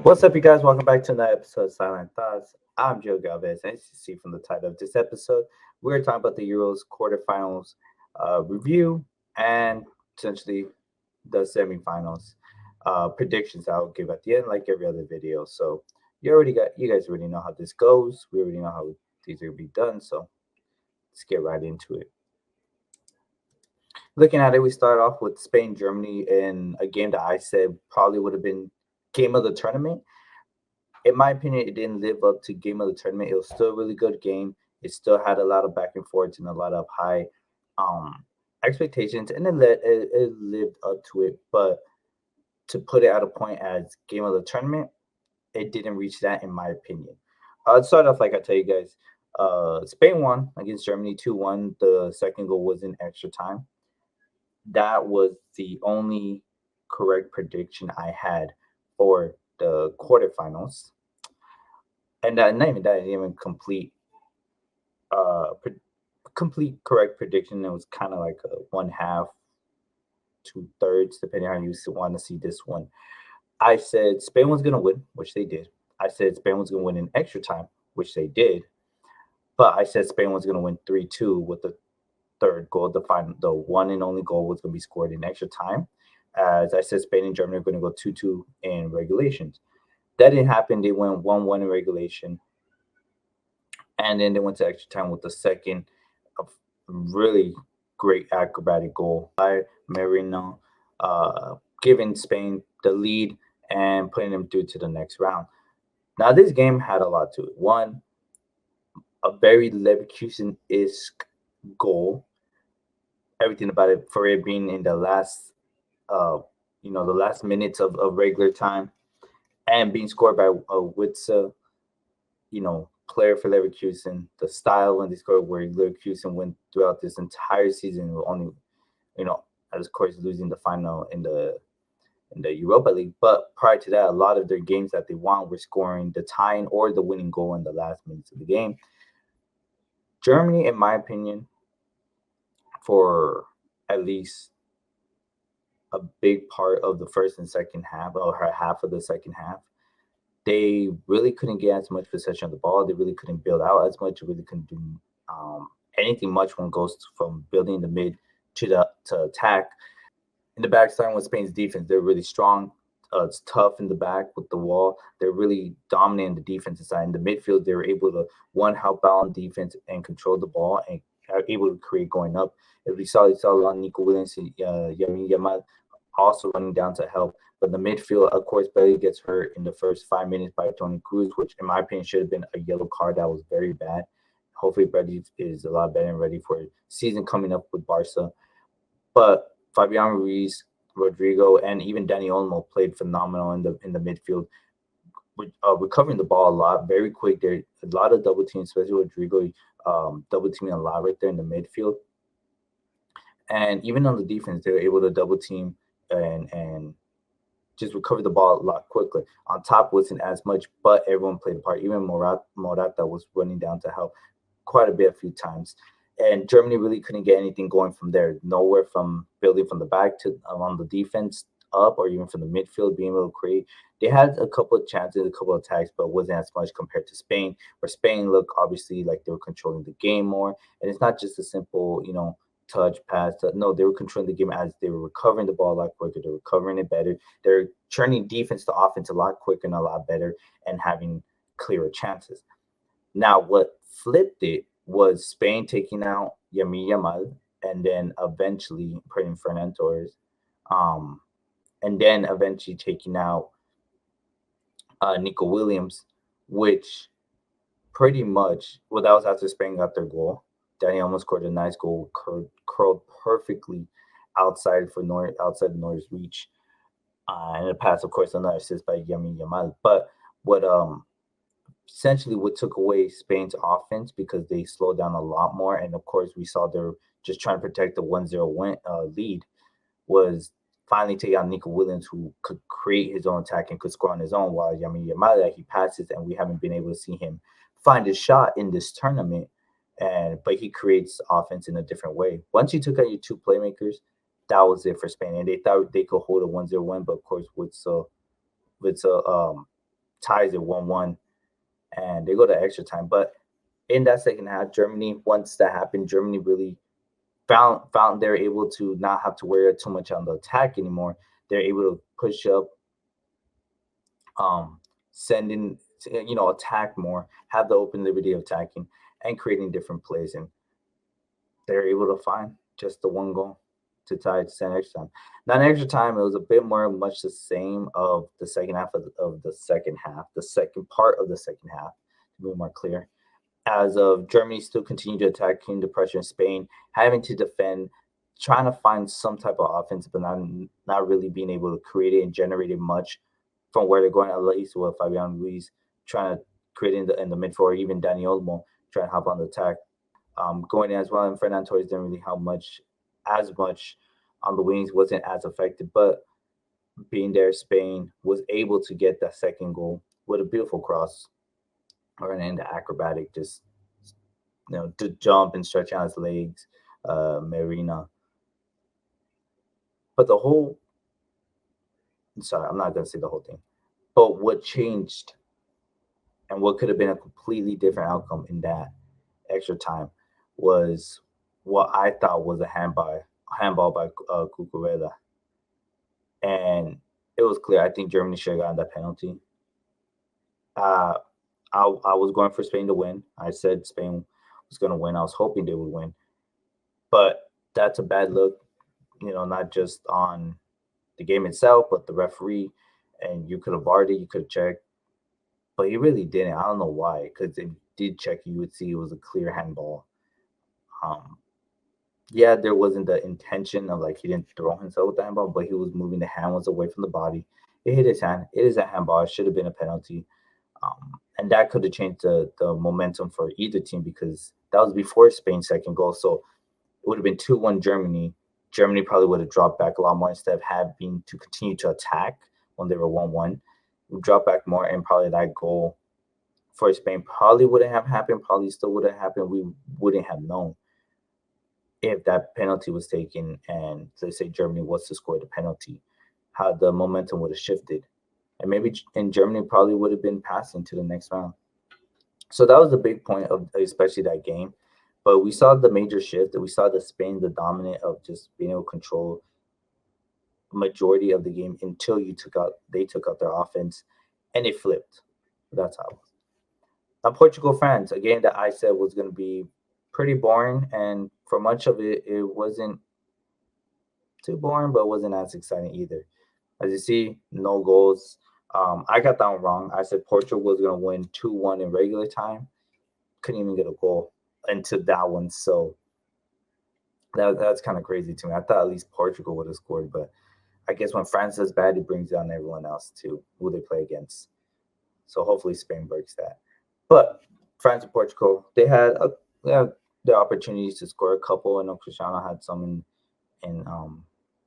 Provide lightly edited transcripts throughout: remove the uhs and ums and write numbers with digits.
What's up, you guys? Welcome back to another episode of Silent Thoughts. I'm Joe Galvez, and as you see from the title of this episode, we're talking about the Euros quarterfinals review and essentially the semifinals predictions I'll give at the end, like every other video. So you guys already know how this goes. We already know how these are gonna be done. So let's get right into it. Looking at it, we start off with Spain, Germany in a game that I said probably would have been game of the tournament. In my opinion, it didn't live up to game of the tournament. It was still a really good game. It still had a lot of back and forth and a lot of high um, expectations, and it lived up to it. But to put it at a point as game of the tournament, it didn't reach that, in my opinion. I'll start off like I tell you guys. Spain won against Germany 2-1. The second goal was in extra time. That was the only correct prediction I had for the quarterfinals, and not even that, even uh pre- complete correct prediction. It was kind of like a one half, two thirds, depending on how you want to see this one. I said Spain was gonna win, which they did. I said Spain was gonna win in extra time, which they did. But I said Spain was gonna win 3-2 with the third goal. The one and only goal was gonna be scored in extra time. As I said, Spain and Germany are gonna go 2-2 in regulations. That didn't happen. They went 1-1 in regulation, and then they went to extra time with the second of really great acrobatic goal by Merino, giving Spain the lead and putting them through to the next round. Now, this game had a lot to it. One, a very Leverkusen-esque goal. Everything about it, for it being in the last, uh, the last minutes of regular time, and being scored by Witzel, player for Leverkusen. The style when they scored, where Leverkusen went throughout this entire season, only, you know, as of course losing the final in the Europa League. But prior to that, a lot of their games that they won were scoring the tying or the winning goal in the last minutes of the game. Germany, in my opinion, for at least a big part of the first and second half, or half of the second half, they really couldn't get as much possession of the ball. They really couldn't build out as much. They really couldn't do anything much when it goes from building the mid to attack. In the back, starting with Spain's defense, they're really strong. It's tough in the back with the wall. They're really dominant in the defensive side. In the midfield, they were able to one help out on defense and control the ball and are able to create going up. If we saw a lot of Nico Williams, Yamin Yamal also running down to help. But the midfield, of course, Bailey gets hurt in the first 5 minutes by Tony Cruz, which, in my opinion, should have been a yellow card. That was very bad. Hopefully, Brady is a lot better and ready for season coming up with Barca. But Fabian Ruiz, Rodrigo, and even Danny Olmo played phenomenal in the midfield, recovering the ball a lot, very quick. There a lot of double teams, especially Rodrigo, double teaming a lot right there in the midfield. And even on the defense, they were able to double team and just recover the ball a lot quicker. On top wasn't as much, but everyone played a part. Even Morata was running down to help quite a bit, a few times. And Germany really couldn't get anything going from there. Nowhere from building from the back to on the defense up, or even from the midfield being able to create. They had a couple of chances, a couple of attacks, but wasn't as much compared to Spain, where Spain looked obviously like they were controlling the game more. And it's not just a simple, touch pass. No, they were controlling the game as they were recovering the ball a lot quicker. They're recovering it better. They're turning defense to offense a lot quicker and a lot better, and having clearer chances. Now, what flipped it was Spain taking out Yami Yamal, and then eventually putting Fernan Torres, um, and then eventually taking out Nico Williams, which pretty much, well, that was after Spain got their goal. Danny almost scored a nice goal, curled perfectly outside Neuer's reach, and a pass, of course, another assist by Yami Yamal. But what essentially what took away Spain's offense, because they slowed down a lot more, and of course we saw they're just trying to protect the 1-0 lead, was finally take out Nico Williams, who could create his own attack and could score on his own, while Yami Yamada, he passes, and we haven't been able to see him find a shot in this tournament. But he creates offense in a different way. Once you took out your two playmakers, that was it for Spain, and they thought they could hold a 1-0 win. But of course, with Witzel ties at 1-1, and they go to extra time. But in that second half, Germany, once that happened, Germany really found they're able to not have to worry too much on the attack anymore. They're able to push up, um, send in, attack more, have the open liberty of attacking and creating different plays, and they're able to find just the one goal to tie it to 10 extra time. Now, in extra time, it was a bit more much the same of the second half of the second half, the second part of the second half, to be more clear. As of Germany still continue to attack, continuing to pressure Spain, having to defend, trying to find some type of offense, but not really being able to create it and generate it much from where they're going. At least with Fabian Ruiz trying to create in the midfield, or even Dani Olmo trying to hop on the attack, going in as well. And Fernand Torres didn't really have as much on the wings, wasn't as effective, but being there, Spain was able to get that second goal with a beautiful cross or an the acrobatic, just to jump and stretch out his legs, Marina. But sorry, I'm not gonna say the whole thing. But what changed and what could have been a completely different outcome in that extra time was what I thought was a handball by Cucurella, and it was clear. I think Germany should have gotten that penalty. Uh, I was going for Spain to win. I said Spain was going to win. I was hoping they would win, but that's a bad look. Not just on the game itself, but the referee. And you could have barred it. You could have checked, but he really didn't. I don't know why. Because if you did check, you would see it was a clear handball. Um, yeah, there wasn't the intention of like he didn't throw himself with the handball, but he was moving the hand was away from the body. It hit his hand. It is a handball. It should have been a penalty. And that could have changed the momentum for either team because that was before Spain's second goal. So it would have been 2-1 Germany. Germany probably would have dropped back a lot more instead of having to continue to attack when they were 1-1. Would drop back more, and probably that goal for Spain probably wouldn't have happened, probably still wouldn't happen. We wouldn't have known if that penalty was taken and let's say Germany was to score the penalty, how the momentum would have shifted. And maybe in Germany probably would have been passing to the next round. So that was the big point of especially that game. But we saw the major shift. We saw the Spain, the dominant of just being able to control majority of the game until they took out their offense and it flipped. That's how it was. Now Portugal France, a game that I said was gonna be pretty boring, and for much of it, it wasn't too boring, but wasn't as exciting either. As you see, no goals. I got that one wrong. I said Portugal was gonna win 2-1 in regular time. Couldn't even get a goal into that one. So that's kind of crazy to me. I thought at least Portugal would have scored, but I guess when France does bad, it brings down everyone else too, who they play against. So hopefully Spain breaks that. But France and Portugal, they had their opportunities to score a couple. I know Cristiano had some in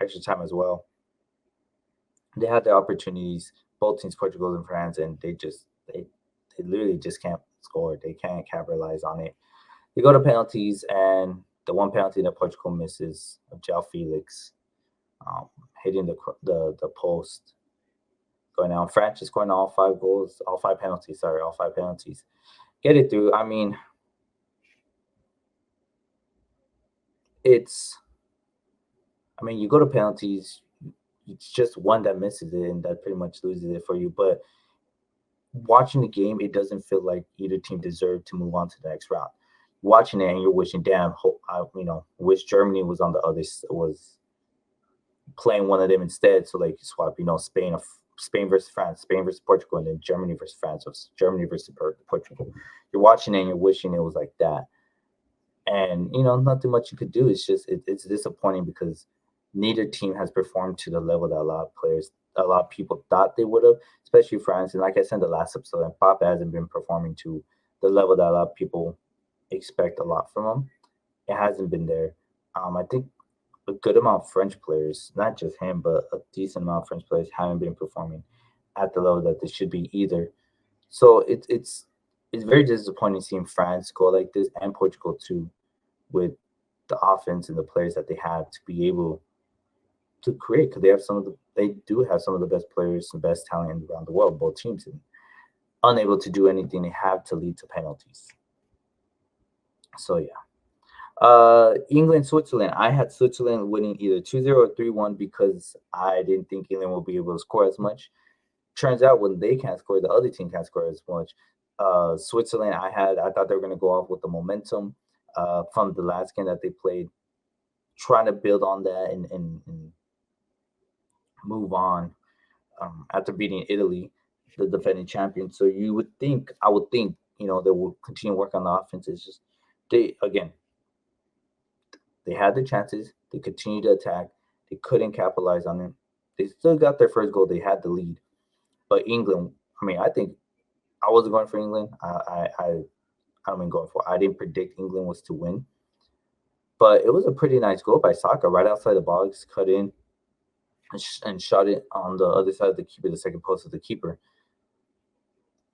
extra time as well. They had their opportunities, both teams, Portugal and France, and they literally just can't score. They can't capitalize on it. They go to penalties, and the one penalty that Portugal misses of João Felix um, hitting the post, going down. France is scoring all five goals, all five penalties. Sorry, all five penalties. Get it through. It's. You go to penalties. It's just one that misses it, and that pretty much loses it for you. But watching the game, it doesn't feel like either team deserved to move on to the next round. Watching it, and you're wishing, damn, wish Germany was on the other was playing one of them instead. So like you swap, Spain versus France, Spain versus Portugal, and then Germany versus France, or Germany versus Portugal. You're watching it and you're wishing it was like that. And nothing much you could do. It's just it's disappointing because neither team has performed to the level that a lot of people thought they would have, especially France. And like I said in the last episode, Mbappe hasn't been performing to the level that a lot of people expect a lot from him. It hasn't been there. I think a good amount of French players, not just him, but a decent amount of French players haven't been performing at the level that they should be either. So it's very disappointing seeing France go like this and Portugal too, with the offense and the players that they have to be able to create because they do have some of the best players and best talent around the world, both teams. And unable to do anything. They have to lead to penalties. So yeah. England, Switzerland. I had Switzerland winning either 2-0 or 3-1 because I didn't think England would be able to score as much. Turns out when they can't score, the other team can't score as much. Switzerland, I thought they were gonna go off with the momentum from the last game that they played, trying to build on that and move on after beating Italy, the defending champion. So I would think, they will continue work on the offense. It's just they again, they had the chances, they continued to attack, they couldn't capitalize on it. They still got their first goal, they had the lead. But England, I mean, I think I wasn't going for England. I don't mean going for. I didn't predict England was to win, but it was a pretty nice goal by Saka right outside the box, cut in and shot it on the other side of the keeper, the second post of the keeper.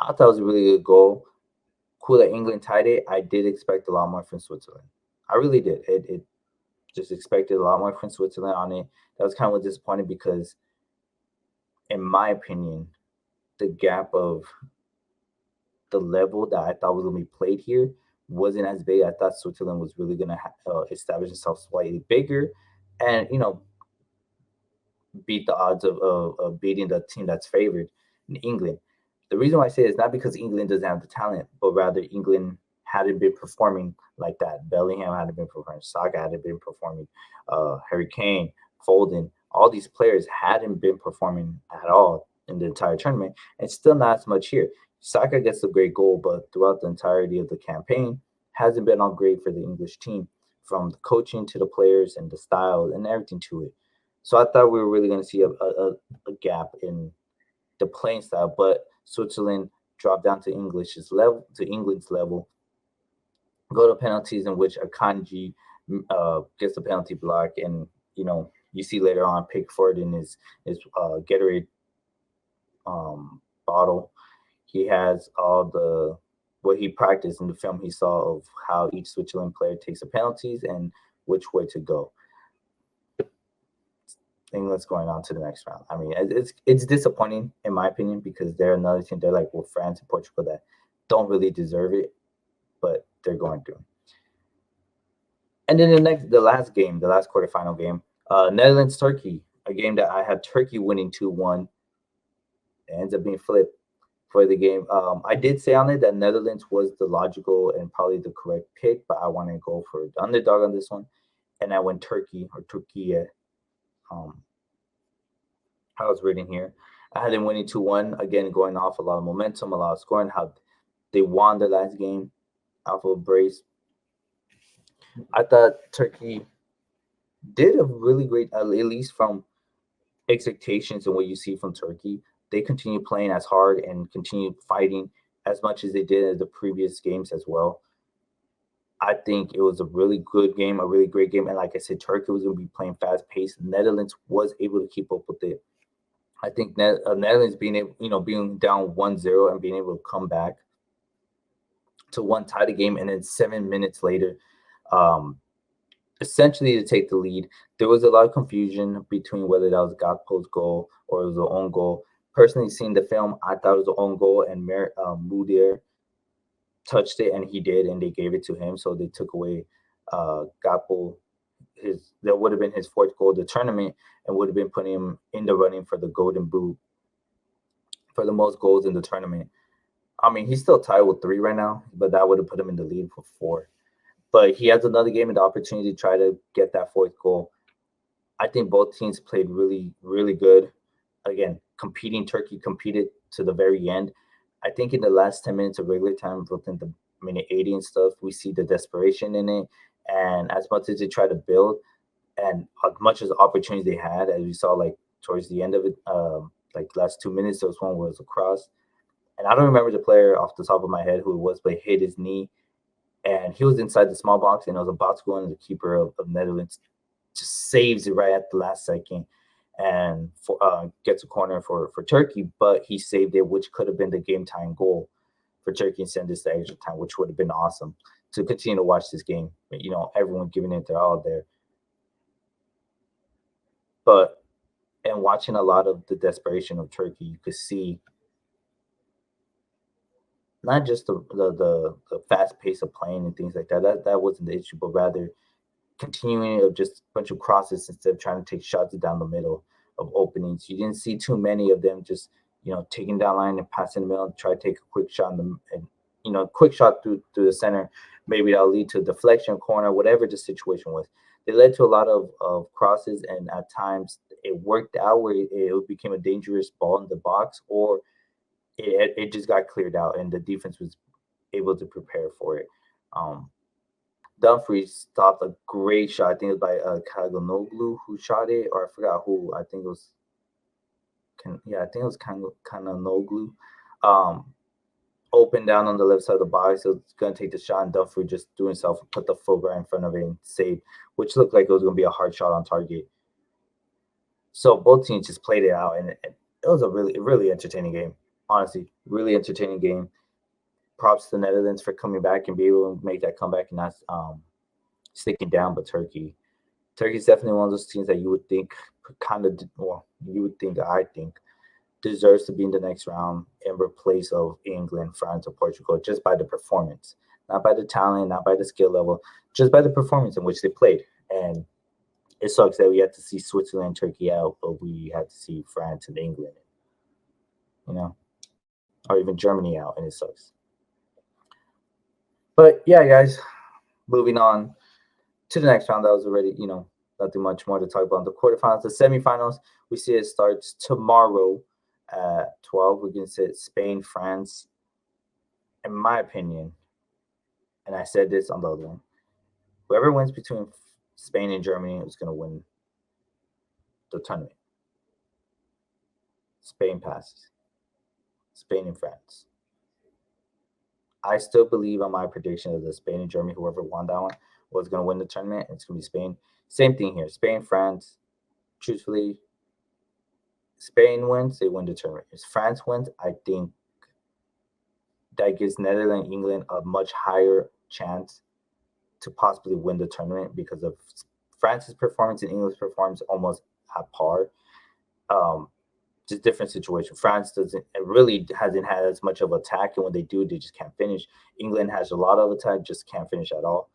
I thought it was a really good goal. Cool that England tied it. I did expect a lot more from Switzerland. I really did. It just expected a lot more from Switzerland on it. That was kind of disappointing because, in my opinion, the gap of the level that I thought was going to be played here wasn't as big. I thought Switzerland was really going to establish itself slightly bigger, and beat the odds of beating the team that's favored in England. The reason why I say it is not because England doesn't have the talent, but rather England hadn't been performing like that. Bellingham hadn't been performing. Saka hadn't been performing. Harry Kane, Foden, all these players hadn't been performing at all in the entire tournament, and still not as much here. Saka gets a great goal, but throughout the entirety of the campaign, hasn't been all great for the English team, from the coaching to the players and the style and everything to it. So I thought we were really going to see a gap in the playing style, but Switzerland dropped down to England's level, go to penalties in which Akanji gets the penalty block, and you see later on Pickford in his Gatorade bottle. He has all the what he practiced in the film he saw of how each Switzerland player takes the penalties and which way to go. England's going on to the next round. I mean, it's disappointing in my opinion because they're another team. They're like France and Portugal that don't really deserve it, but they're going through. And then the last game, the last quarterfinal game, Netherlands Turkey, a game that I had Turkey winning 2-1. It ends up being flipped for the game. I did say on it that Netherlands was the logical and probably the correct pick, but I want to go for the underdog on this one, and I went Turkey or Turkey. Um, I was reading here. I had them winning 2-1, again, going off a lot of momentum, a lot of scoring, how they won the last game off of a brace. I thought Turkey did a really great, at least from expectations and what you see from Turkey. They continue playing as hard and continue fighting as much as they did in the previous games as well. I think it was a really good game, a really great game. And like I said, Turkey was going to be playing fast paced. Netherlands was able to keep up with it. I think Netherlands being able, being down 1-0 and being able to come back to one tie the game, and then 7 minutes later, um, essentially to take the lead. There was a lot of confusion between whether that was Gakpo's goal or it was an own goal. Personally, seeing the film, I thought it was an own goal, and Mudir touched it, and he did, and they gave it to him. So they took away Gakpo. That would have been his fourth goal of the tournament, and would have been putting him in the running for the Golden Boot for the most goals in the tournament. I mean, he's still tied with 3 right now, but that would have put him in the lead for 4. But he has another game and the opportunity to try to get that fourth goal. I think both teams played really, really good. Again, Turkey competed to the very end. I think in the last 10 minutes of regular time, within the minute 80 and stuff, we see the desperation in it. And as much as they try to build, and as much as opportunities they had, as we saw like towards the end of it, like the last 2 minutes, there was one where it was a cross. And I don't remember the player off the top of my head who it was, but hit his knee, and he was inside the small box, and it was a box going, and the keeper of Netherlands just saves it right at the last second and gets a corner for Turkey, but he saved it, which could have been the game tying goal for Turkey and send this to extra time, which would have been awesome to continue to watch this game. Everyone giving it their all there. But and watching a lot of the desperation of Turkey, you could see not just the fast pace of playing and things like that. That wasn't the issue, but rather continuing of just a bunch of crosses instead of trying to take shots down the middle of openings. You didn't see too many of them just taking down line and passing the middle, try to take a quick shot in the and quick shot through the center. Maybe that'll lead to a deflection corner, whatever the situation was. They led to a lot of crosses, and at times it worked out where it became a dangerous ball in the box, or it just got cleared out, and the defense was able to prepare for it. Um, Dumfries stopped a great shot. I think it was by Kaganoglu who shot it, or I forgot who. I think it was I think it was Kaganoglu. Um, Open down on the left side of the box. So it's gonna take the shot, and Dumfries just threw himself, put the foot right in front of it, and saved, which looked like it was gonna be a hard shot on target. So both teams just played it out, and it was a really entertaining game. Honestly, really entertaining game. Props to the Netherlands for coming back and be able to make that comeback and not sticking down. But Turkey's definitely one of those teams that you would think I think deserves to be in the next round in replace of England, France, or Portugal, just by the performance, not by the talent, not by the skill level, just by the performance in which they played. And it sucks that we had to see Switzerland and Turkey out, but we had to see France and England, you know, or even Germany out, and it sucks. But yeah, guys, moving on to the next round. That was already, nothing much more to talk about. The quarterfinals, the semifinals, we see it starts tomorrow at 12. We're going to sit Spain, France. In my opinion, and I said this on the other one, whoever wins between Spain and Germany is going to win the tournament. Spain passes. Spain and France. I still believe on my prediction of the Spain and Germany, whoever won that one, was going to win the tournament. It's going to be Spain. Same thing here. Spain, France. Truthfully, Spain wins, they win the tournament. If France wins, I think that gives Netherlands and England a much higher chance to possibly win the tournament because of France's performance and England's performance almost at par. Just different situation. France hasn't had as much of attack, and when they do, they just can't finish. England has a lot of attack, just can't finish at all.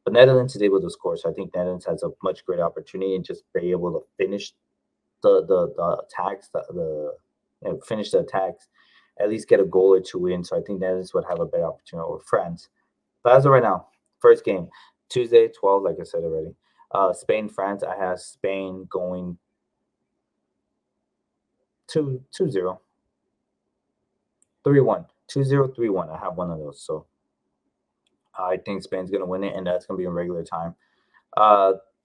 But Netherlands is able to score, so I think Netherlands has a much greater opportunity and just be able to finish the attacks, finish the attacks, at least get a goal or two in. So I think Netherlands would have a better opportunity over France. But as of right now, first game, Tuesday, 12, like I said already. Spain, France, I have Spain going 2-0. 3-1. 2-0, 3-1. I have one of those. So I think Spain's going to win it, and that's going to be in regular time.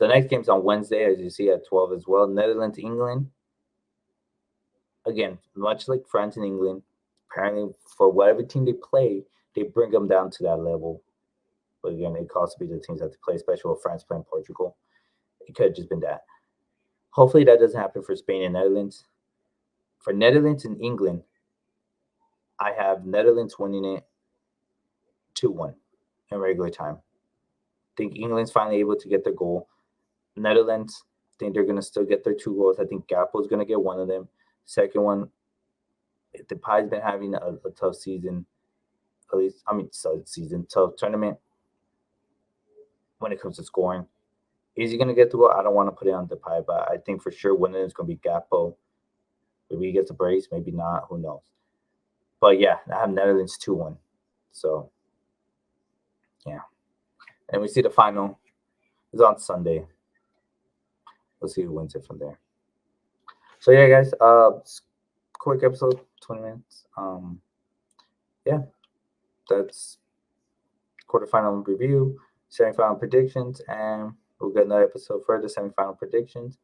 The next game's on Wednesday, as you see, at 12 as well. Netherlands, England. Again, much like France and England, apparently for whatever team they play, they bring them down to that level. But again, it could also be the teams that they play, especially with France playing Portugal. It could have just been that. Hopefully that doesn't happen for Spain and Netherlands. For Netherlands and England, I have Netherlands winning it 2-1 in regular time. I think England's finally able to get their goal. Netherlands, I think they're going to still get their 2 goals. I think Gakpo's going to get one of them. Second one, Depay's been having a tough season. Tough tournament when it comes to scoring. Is he going to get the goal? I don't want to put it on Depay, but I think for sure winning is going to be Gakpo. Maybe he gets a brace, maybe not. Who knows? But yeah, I have Netherlands 2-1. So, yeah. And we see the final is on Sunday. We'll see who wins it from there. So yeah, guys, quick episode, 20 minutes. Yeah, that's quarterfinal review, semifinal predictions, and we'll get another episode for the semifinal predictions.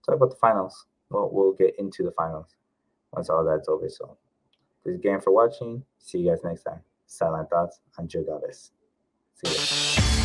Talk about the finals. We'll get into the finals once all that's over. So, thanks again for watching. See you guys next time. Silent Thoughts. I'm Joe Gales. See you.